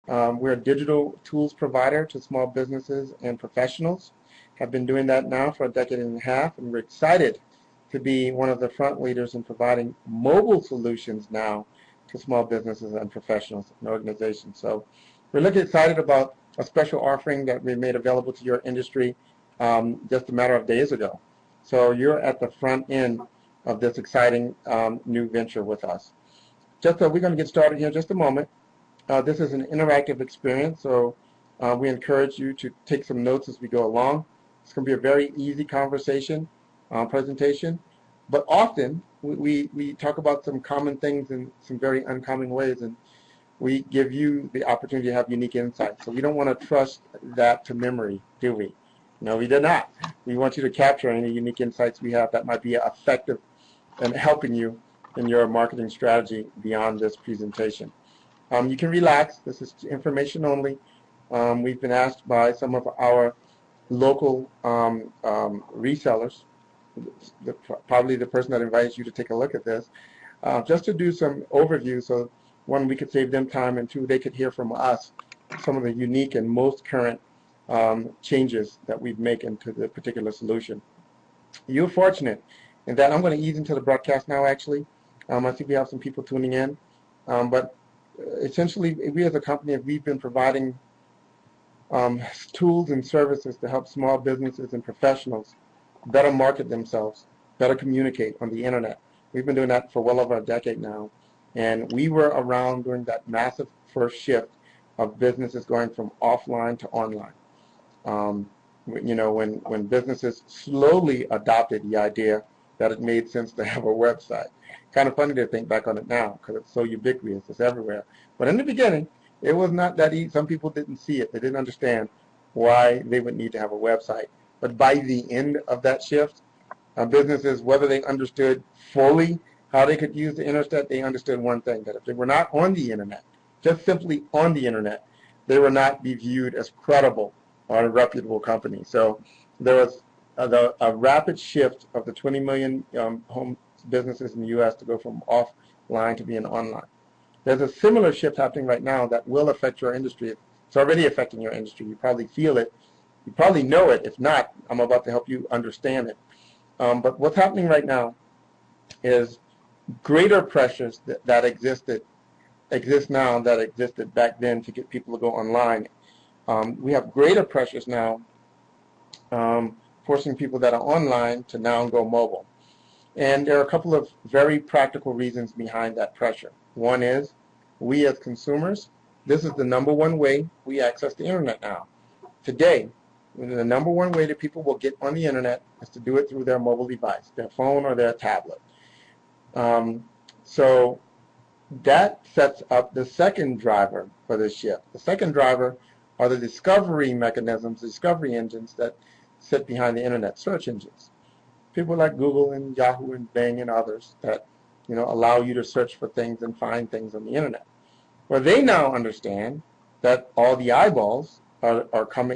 We're a digital tools provider to small businesses and professionals. Have been doing that now for a decade and a half, and we're excited to be one of the front leaders in providing mobile solutions now to small businesses and professionals and organizations. So we're looking excited about a special offering that we made available to your industry just a matter of days ago. So you're at the front end of this exciting new venture with us. We're going to get started here in just a moment. This is an interactive experience, so we encourage you to take some notes as we go along. It's going to be a very easy conversation, presentation, but often we talk about some common things in some very uncommon ways, and we give you the opportunity to have unique insights. So we don't want to trust that to memory, do we? No, we do not. We want you to capture any unique insights we have that might be effective in helping you in your marketing strategy beyond this presentation. You can relax. This is information only. We've been asked by some of our local resellers, probably the person that invites you to take a look at this, just to do some overview, so one, we could save them time, and two, they could hear from us some of the unique and most current changes that we've made into the particular solution. You're fortunate in that I'm going to ease into the broadcast now, actually. I think we have some people tuning in, but essentially, we as a company, we've been providing tools and services to help small businesses and professionals better market themselves, better communicate on the internet. We've been doing that for well over a decade now, and we were around during that massive first shift of businesses going from offline to online. When businesses slowly adopted the idea that it made sense to have a website. Kind of funny to think back on it now because it's so ubiquitous, it's everywhere. But in the beginning, it was not that easy. Some people didn't see it. They didn't understand why they would need to have a website. But by the end of that shift, businesses, whether they understood fully how they could use the internet, they understood one thing, that if they were not on the internet, just simply on the internet, they would not be viewed as credible or a reputable company. So there was a rapid shift of the 20 million home businesses in the U.S. to go from offline to being online. There's a similar shift happening right now that will affect your industry. It's already affecting your industry. You probably feel it. You probably know it. If not, I'm about to help you understand it. But what's happening right now is greater pressures that exist now that existed back then to get people to go online. We have greater pressures now forcing people that are online to now go mobile. And there are a couple of very practical reasons behind that pressure. One is, we as consumers, this is the number one way we access the internet now. Today, the number one way that people will get on the internet is to do it through their mobile device, their phone or their tablet. So that sets up the second driver for this shift. The second driver are the discovery mechanisms, discovery engines that sit behind the internet, search engines. People like Google and Yahoo and Bing and others that allow you to search for things and find things on the internet. Well, they now understand that all the eyeballs are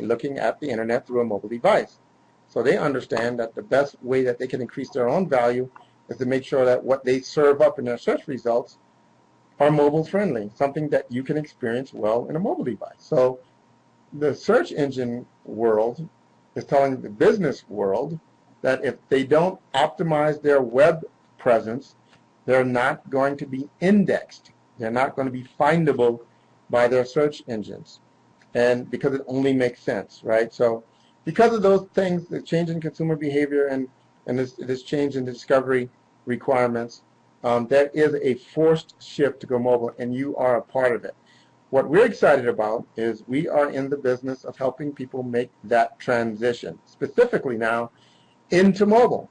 looking at the internet through a mobile device. So they understand that the best way that they can increase their own value is to make sure that what they serve up in their search results are mobile friendly, something that you can experience well in a mobile device. So the search engine world is telling the business world that if they don't optimize their web presence, they're not going to be indexed. They're not going to be findable by their search engines. And because it only makes sense, right? So because of those things, the change in consumer behavior and this change in discovery requirements, there is a forced shift to go mobile, and you are a part of it. What we're excited about is we are in the business of helping people make that transition, specifically now into mobile.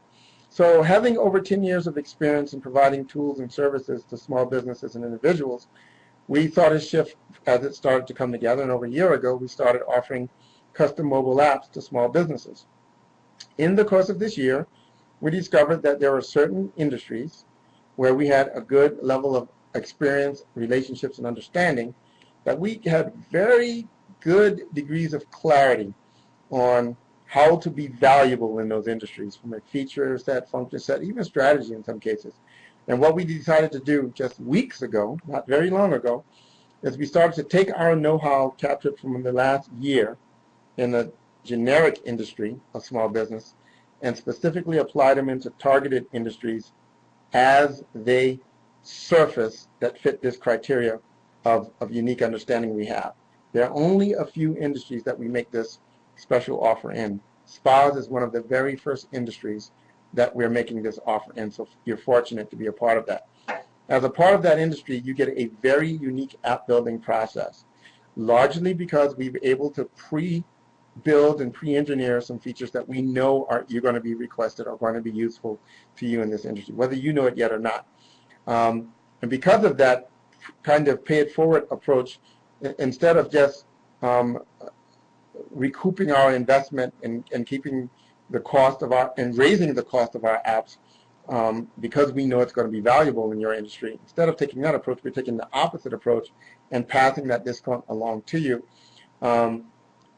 So having over 10 years of experience in providing tools and services to small businesses and individuals, we saw this shift as it started to come together, and over a year ago we started offering custom mobile apps to small businesses. In the course of this year, we discovered that there were certain industries where we had a good level of experience, relationships, and understanding, that we had very good degrees of clarity on how to be valuable in those industries from a feature set, function set, even strategy in some cases. And what we decided to do just weeks ago, not very long ago, is we started to take our know-how captured from the last year in the generic industry of small business and specifically apply them into targeted industries as they surface that fit this criteria of unique understanding we have. There are only a few industries that we make this special offer in. Spas is one of the very first industries that we're making this offer in, so you're fortunate to be a part of that. As a part of that industry, you get a very unique app building process, largely because we've been able to pre-build and pre-engineer some features that we know you're going to be requested or going to be useful to you in this industry, whether you know it yet or not. And because of that kind of pay-it-forward approach, instead of just recouping our investment and keeping the cost of and raising the cost of our apps, because we know it's going to be valuable in your industry, instead of taking that approach, we're taking the opposite approach and passing that discount along to you. And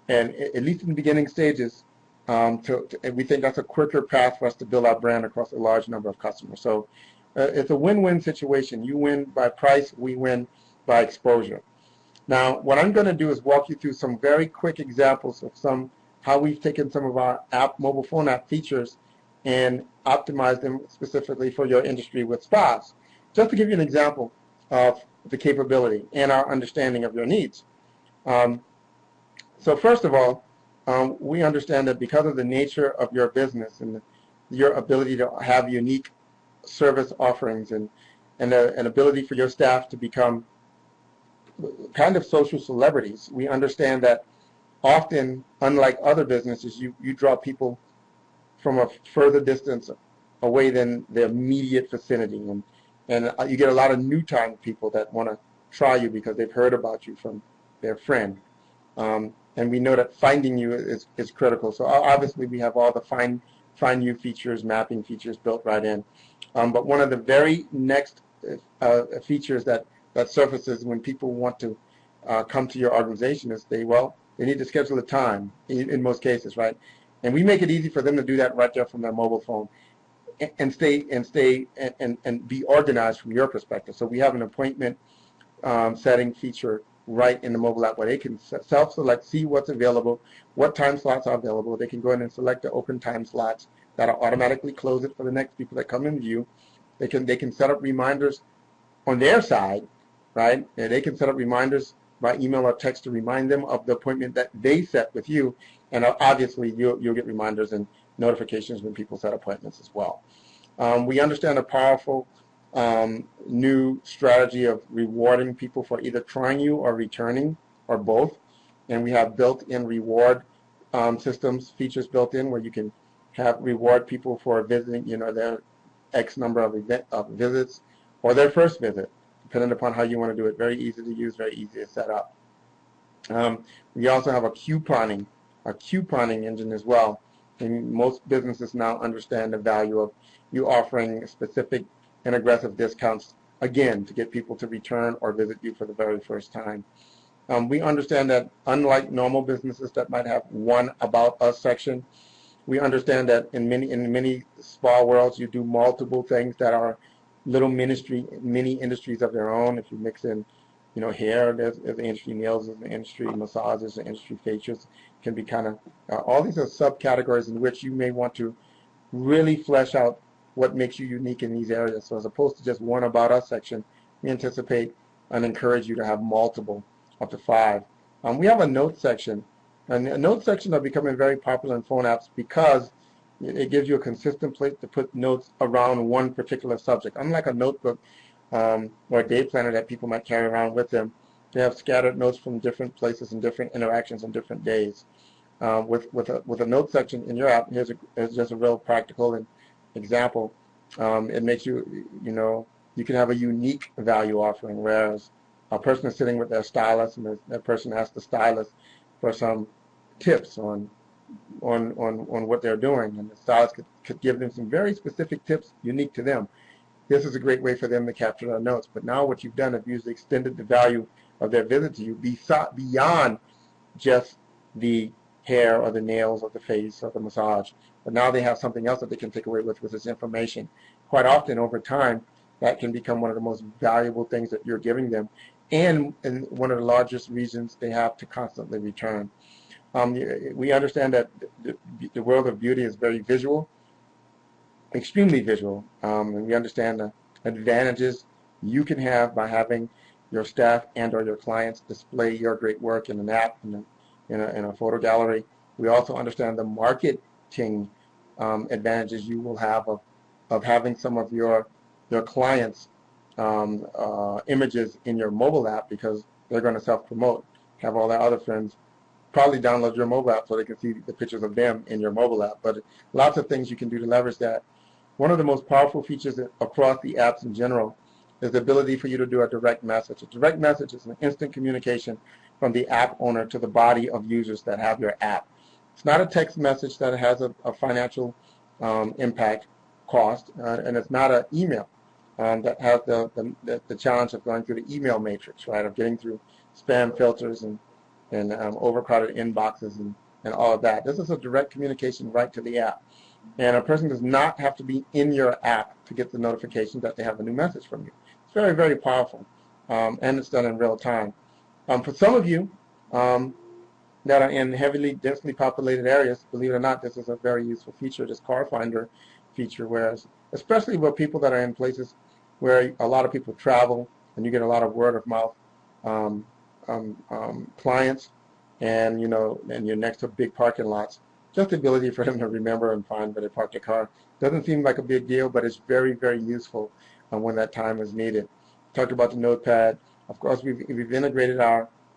at least in the beginning stages, we think that's a quicker path for us to build our brand across a large number of customers. So it's a win-win situation. You win by price, we win by exposure. Now, what I'm going to do is walk you through some very quick examples of how we've taken some of our mobile phone app features and optimized them specifically for your industry with spas. Just to give you an example of the capability and our understanding of your needs. So first of all, we understand that because of the nature of your business and your ability to have unique service offerings and an ability for your staff to become kind of social celebrities, we understand that often, unlike other businesses, you draw people from a further distance away than the immediate vicinity, and you get a lot of new time people that want to try you because they've heard about you from their friend. And we know that finding you is critical. So obviously we have all the find you features, mapping features built right in. But one of the very next features that surfaces when people want to come to your organization is they need to schedule a time in most cases, right? And we make it easy for them to do that right there from their mobile phone and be organized from your perspective. So we have an appointment setting feature right in the mobile app where they can self-select, see what's available, what time slots are available. They can go in and select the open time slots that'll automatically close it for the next people that come in view. They can set up reminders on their side, right? And they can set up reminders by email or text to remind them of the appointment that they set with you. And obviously, you'll get reminders and notifications when people set appointments as well. We understand a powerful new strategy of rewarding people for either trying you or returning or both. And we have built-in reward systems, features built in where you can reward people for visiting, their X number of visits or their first visit, depending upon how you want to do it. Very easy to use, very easy to set up. We also have a couponing engine as well. And most businesses now understand the value of you offering specific and aggressive discounts, again, to get people to return or visit you for the very first time. We understand that unlike normal businesses that might have one About Us section, we understand that in many spa worlds you do multiple things that are little mini industries of their own. If you mix in, hair, there's the industry, nails is the industry, massage is the industry, facials can be kind of, all these are subcategories in which you may want to really flesh out what makes you unique in these areas. So as opposed to just one About Us section, we anticipate and encourage you to have multiple, up to 5. We have a notes section, and a notes section are becoming very popular in phone apps because it gives you a consistent place to put notes around one particular subject. Unlike a notebook or a day planner that people might carry around with them, they have scattered notes from different places and different interactions on different days. With a note section in your app, here's just a real practical example. It makes you can have a unique value offering, whereas a person is sitting with their stylist and that person asks the stylist for some tips on what they're doing, and the stylist could give them some very specific tips unique to them. This is a great way for them to capture their notes. But now what you've done is you've extended the value of their visit to you beyond just the hair or the nails or the face or the massage. But now they have something else that they can take away with this information. Quite often over time, that can become one of the most valuable things that you're giving them. and in one of the largest reasons they have to constantly return. We understand that the world of beauty is very visual, extremely visual, and we understand the advantages you can have by having your staff and or your clients display your great work in an app, in a photo gallery. We also understand the marketing advantages you will have of having some of your clients' images in your mobile app, because they're going to self-promote, have all their other friends probably download your mobile app so they can see the pictures of them in your mobile app. But lots of things you can do to leverage that. One of the most powerful features across the apps in general is the ability for you to do a direct message. A direct message is an instant communication from the app owner to the body of users that have your app. It's not a text message that has a financial impact cost, and it's not an email that has the challenge of going through the email matrix, right, of getting through spam filters and overcrowded inboxes and all of that. This is a direct communication right to the app. And a person does not have to be in your app to get the notification that they have a new message from you. It's very, very powerful, and it's done in real time. For some of you that are in heavily, densely populated areas, believe it or not, this is a very useful feature, this car finder feature, whereas, especially with people that are in places where a lot of people travel and you get a lot of word of mouth clients, and and you're next to big parking lots, just the ability for them to remember and find where they parked their car doesn't seem like a big deal, but it's very, very useful when that time is needed. Talked about the notepad. Of course, we've integrated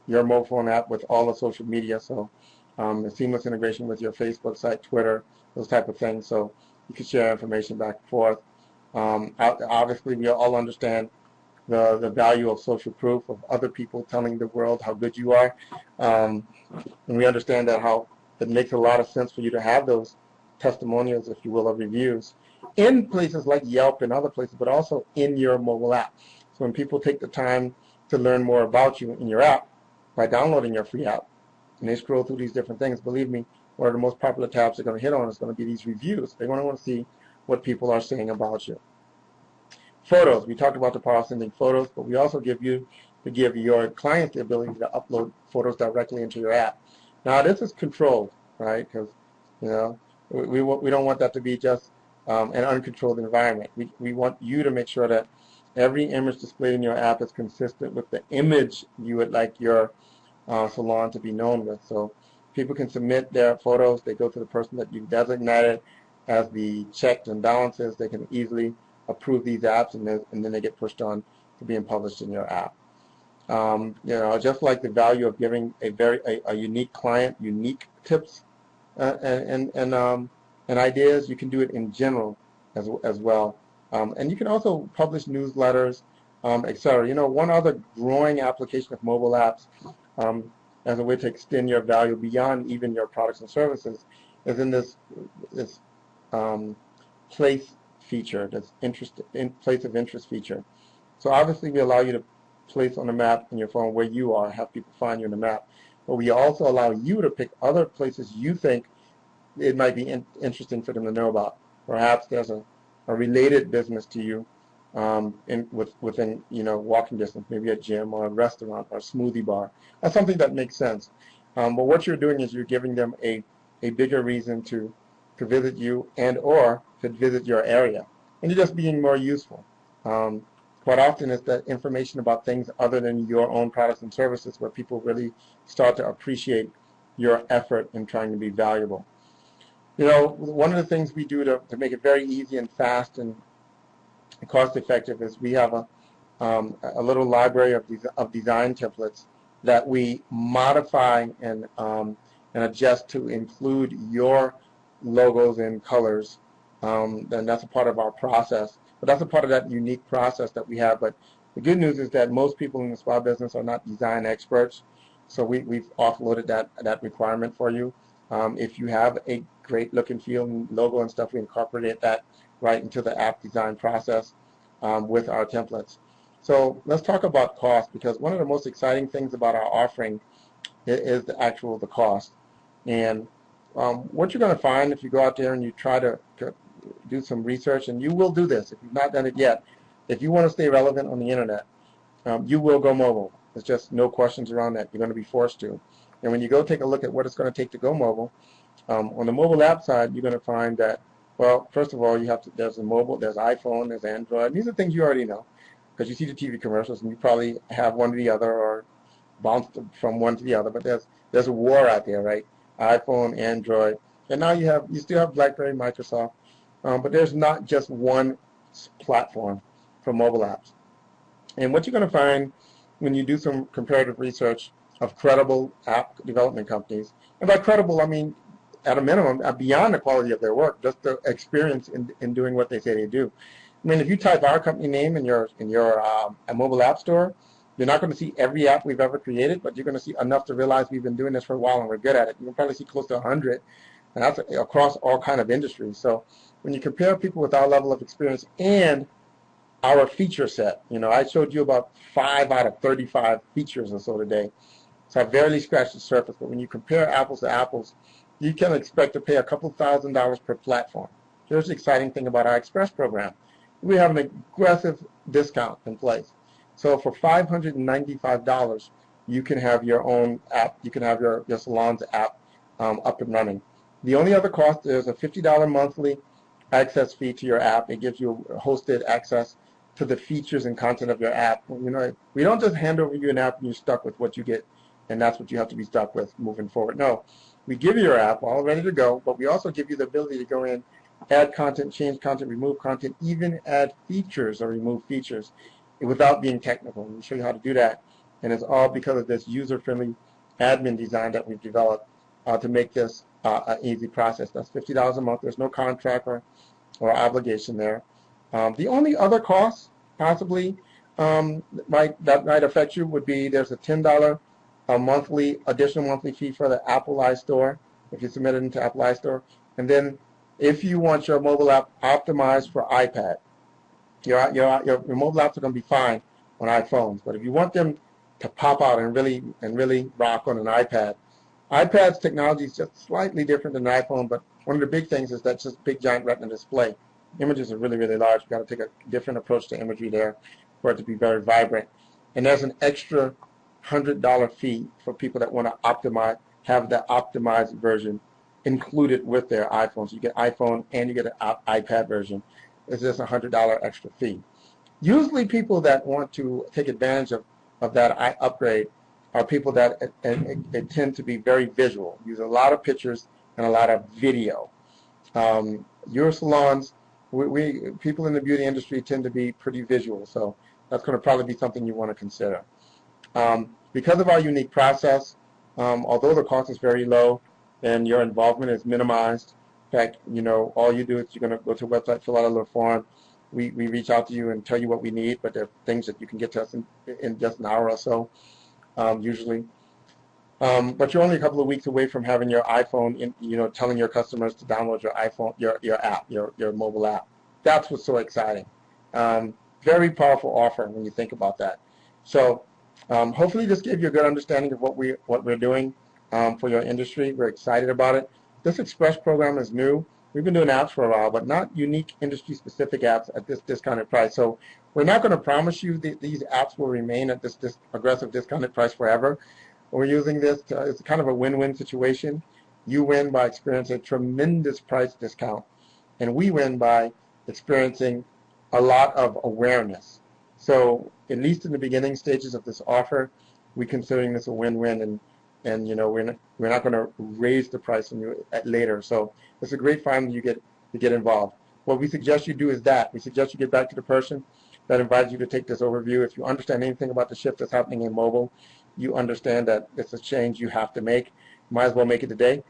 your mobile phone app with all the social media, so the seamless integration with your Facebook site, Twitter, those type of things, so you can share information back and forth. Obviously, we all understand the value of social proof, of other people telling the world how good you are, and we understand that how it makes a lot of sense for you to have those testimonials, if you will, or reviews in places like Yelp and other places, but also in your mobile app. So when people take the time to learn more about you in your app by downloading your free app, and they scroll through these different things, believe me, one of the most popular tabs they're going to hit on is going to be these reviews. They're going to want to see what people are saying about you. Photos. We talked about the power of sending photos, but we also give your clients the ability to upload photos directly into your app. Now, this is controlled, right? Because we don't want that to be just an uncontrolled environment. We want you to make sure that every image displayed in your app is consistent with the image you would like your salon to be known with. So people can submit their photos. They go to the person that you've designated as the checks and balances. They can easily approve these apps, and then they get pushed on to being published in your app. Just like the value of giving a unique client unique tips and ideas, you can do it in general as well. And you can also publish newsletters, etc. One other growing application of mobile apps as a way to extend your value beyond even your products and services is in this place feature, this place of interest feature. So obviously we allow you to place on the map in your phone where you are, have people find you on the map. But we also allow you to pick other places you think it might be interesting for them to know about. Perhaps there's a related business to you within walking distance, maybe a gym or a restaurant or a smoothie bar, or something that makes sense. But what you're doing is you're giving them a bigger reason to visit you and or to visit your area, and you're just being more useful. Quite often it's that information about things other than your own products and services where people really start to appreciate your effort in trying to be valuable. One of the things we do to make it very easy and fast and cost effective is we have a little library of design templates that we modify and adjust to include your logos and colors. And that's a part of our process. But that's a part of that unique process that we have. But the good news is that most people in the spa business are not design experts, so we've offloaded that requirement for you. If you have a great look and feel and logo and stuff, we incorporate that right into the app design process with our templates. So let's talk about cost, because one of the most exciting things about our offering is the cost. And what you're going to find if you go out there and you try to do some research, and you will do this if you've not done it yet, if you want to stay relevant on the internet, you will go mobile. There's just no questions around that. You're going to be forced to. And when you go take a look at what it's going to take to go mobile, on the mobile app side, you're going to find that, well, first of all, there's a mobile, there's iPhone, there's Android. These are things you already know because you see the TV commercials and you probably have one or the other or bounced from one to the other. But there's a war out there, right? iPhone, Android, and now you still have BlackBerry, Microsoft, but there's not just one platform for mobile apps. And what you're going to find when you do some comparative research of credible app development companies, and by credible I mean at a minimum beyond the quality of their work, just the experience in doing what they say they do. I mean, if you type our company name in your mobile app store, you're not going to see every app we've ever created, but you're going to see enough to realize we've been doing this for a while and we're good at it. You can probably see close to 100, and that's across all kind of industries. So when you compare people with our level of experience and our feature set, I showed you about 5 out of 35 features or so today. So I barely scratched the surface, but when you compare apples to apples, you can expect to pay a couple $1,000s per platform. Here's the exciting thing about our Express program. We have an aggressive discount in place. So for $595, you can have your own app. You can have your Salons app up and running. The only other cost is a $50 monthly access fee to your app. It gives you hosted access to the features and content of your app. We don't just hand over you an app and you're stuck with what you get, and that's what you have to be stuck with moving forward. No, we give you your app all ready to go, but we also give you the ability to go in, add content, change content, remove content, even add features or remove features without being technical. We'll show you how to do that, and it's all because of this user-friendly admin design that we've developed to make this an easy process. That's $50 a month. There's no contract or obligation there. The only other cost possibly that might affect you would be there's a $10 additional monthly fee for the Apple iStore if you submit it into Apple iStore. And then if you want your mobile app optimized for iPad, your mobile apps are going to be fine on iPhones. But if you want them to pop out and really rock on an iPad, iPad's technology is just slightly different than an iPhone, but one of the big things is that just big giant retina display. Images are really, really large. You've got to take a different approach to imagery there for it to be very vibrant. And there's an extra $100 fee for people that want to have the optimized version included with their iPhone. So you get iPhone and you get an iPad version. It's just a $100 extra fee. Usually people that want to take advantage of that upgrade are people that tend to be very visual, use a lot of pictures and a lot of video. Your salons, people in the beauty industry tend to be pretty visual, so that's going to probably be something you want to consider. Because of our unique process, although the cost is very low and your involvement is minimized, in fact, all you do is you're going to go to a website, fill out a little form. We reach out to you and tell you what we need, but there are things that you can get to us in just an hour or so, usually. But you're only a couple of weeks away from having your iPhone, telling your customers to download your iPhone, your app, your mobile app. That's what's so exciting. Very powerful offer when you think about that. So hopefully this gave you a good understanding of what we're doing for your industry. We're excited about it. This Express program is new. We've been doing apps for a while, but not unique industry-specific apps at this discounted price. So we're not going to promise you these apps will remain at this aggressive discounted price forever. We're using this it's kind of a win-win situation. You win by experiencing a tremendous price discount, and we win by experiencing a lot of awareness. So at least in the beginning stages of this offer, we're considering this a win-win, and we're not going to raise the price on you later. So it's a great time you get involved. What we suggest you do is that we suggest you get back to the person that invited you to take this overview. If you understand anything about the shift that's happening in mobile, you understand that it's a change you have to make. Might as well make it today.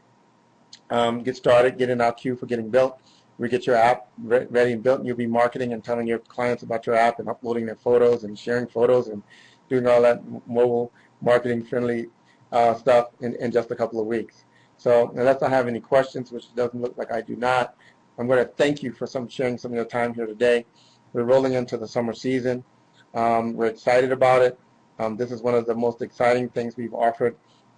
Get started, get in our queue for getting built. We get your app ready and built, and you'll be marketing and telling your clients about your app and uploading their photos and sharing photos and doing all that mobile marketing friendly stuff in just a couple of weeks. So unless I have any questions, which doesn't look like I do not, I'm going to thank you for sharing some of your time here today. We're rolling into the summer season. We're excited about it. This is one of the most exciting things we've offered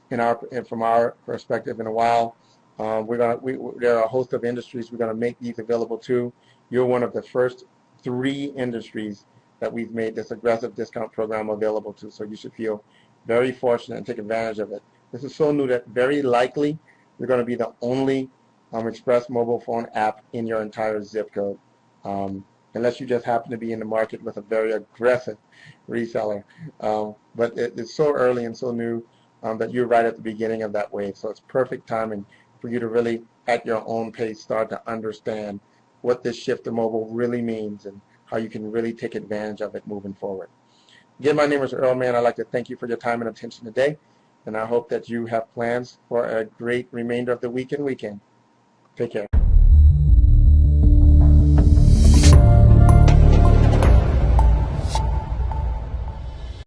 from our perspective in a while. There are a host of industries we're going to make these available to. You're one of the first 3 industries that we've made this aggressive discount program available to, so you should feel very fortunate and take advantage of it. This is so new that very likely you're going to be the only Express mobile phone app in your entire zip code, unless you just happen to be in the market with a very aggressive reseller. But it's so early and so new that you're right at the beginning of that wave. So it's perfect timing for you to really, at your own pace, start to understand what this shift to mobile really means and how you can really take advantage of it moving forward. Again, my name is Earl Mann. I'd like to thank you for your time and attention today, and I hope that you have plans for a great remainder of the week and weekend. Take care.